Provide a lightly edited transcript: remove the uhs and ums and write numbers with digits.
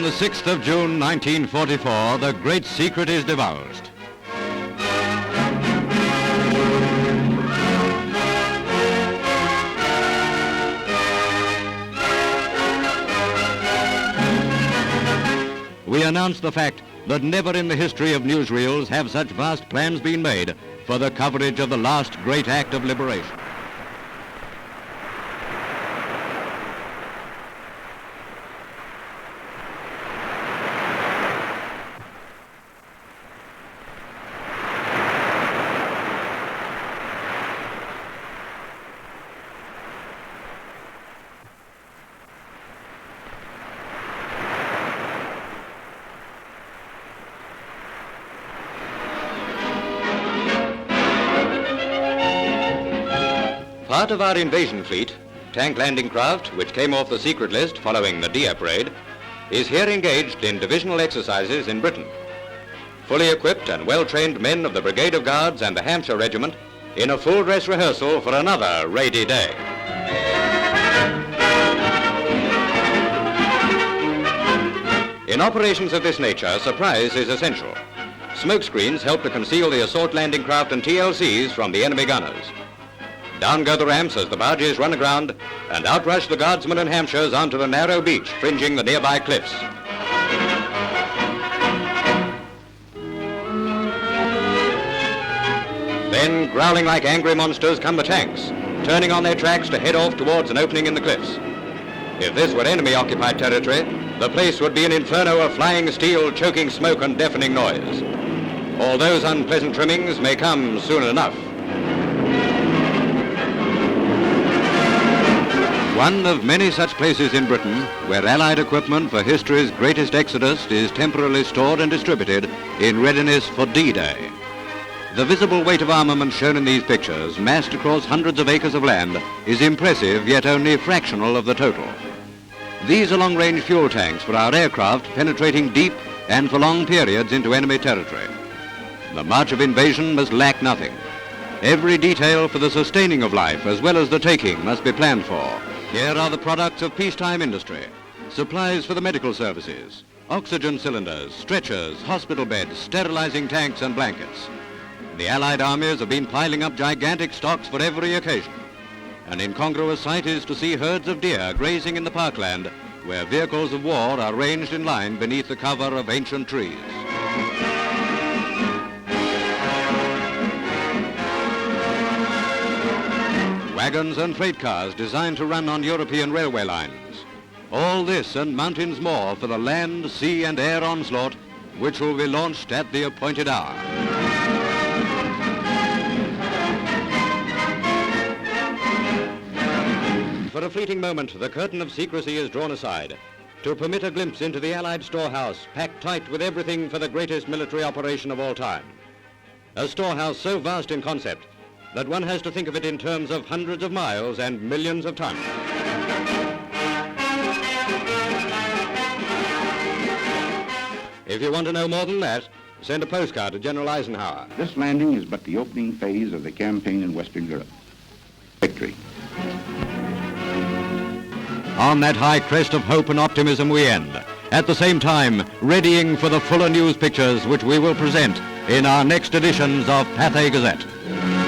the 6th of June 1944, the great secret is divulged. We announce the fact that never in the history of newsreels have such vast plans been made for the coverage of the last great act of liberation. Part of our invasion fleet, tank landing craft, which came off the secret list following the Dieppe raid, is here engaged in divisional exercises in Britain. Fully equipped and well-trained men of the Brigade of Guards and the Hampshire Regiment in a full-dress rehearsal for another rainy day. In operations of this nature, surprise is essential. Smoke screens help to conceal the assault landing craft and TLCs from the enemy gunners. Down go the ramps as the barges run aground, and out rush the guardsmen and Hampshires onto the narrow beach fringing the nearby cliffs. Then, growling like angry monsters, come the tanks, turning on their tracks to head off towards an opening in the cliffs. If this were enemy-occupied territory, the place would be an inferno of flying steel, choking smoke and deafening noise. All those unpleasant trimmings may come soon enough. One of many such places in Britain where Allied equipment for history's greatest exodus is temporarily stored and distributed in readiness for D-Day. The visible weight of armament shown in these pictures, massed across hundreds of acres of land, is impressive yet only fractional of the total. These are long-range fuel tanks for our aircraft penetrating deep and for long periods into enemy territory. The march of invasion must lack nothing. Every detail for the sustaining of life as well as the taking must be planned for. Here are the products of peacetime industry, supplies for the medical services, oxygen cylinders, stretchers, hospital beds, sterilizing tanks and blankets. The Allied armies have been piling up gigantic stocks for every occasion. An incongruous sight is to see herds of deer grazing in the parkland where vehicles of war are ranged in line beneath the cover of ancient trees. Wagons and freight cars designed to run on European railway lines. All this and mountains more for the land, sea and air onslaught which will be launched at the appointed hour. For a fleeting moment, the curtain of secrecy is drawn aside to permit a glimpse into the Allied storehouse packed tight with everything for the greatest military operation of all time. A storehouse so vast in concept that one has to think of it in terms of hundreds of miles and millions of tons. If you want to know more than that, send a postcard to General Eisenhower. This landing is but the opening phase of the campaign in Western Europe. Victory. On that high crest of hope and optimism we end, at the same time readying for the fuller news pictures which we will present in our next editions of Pathé Gazette.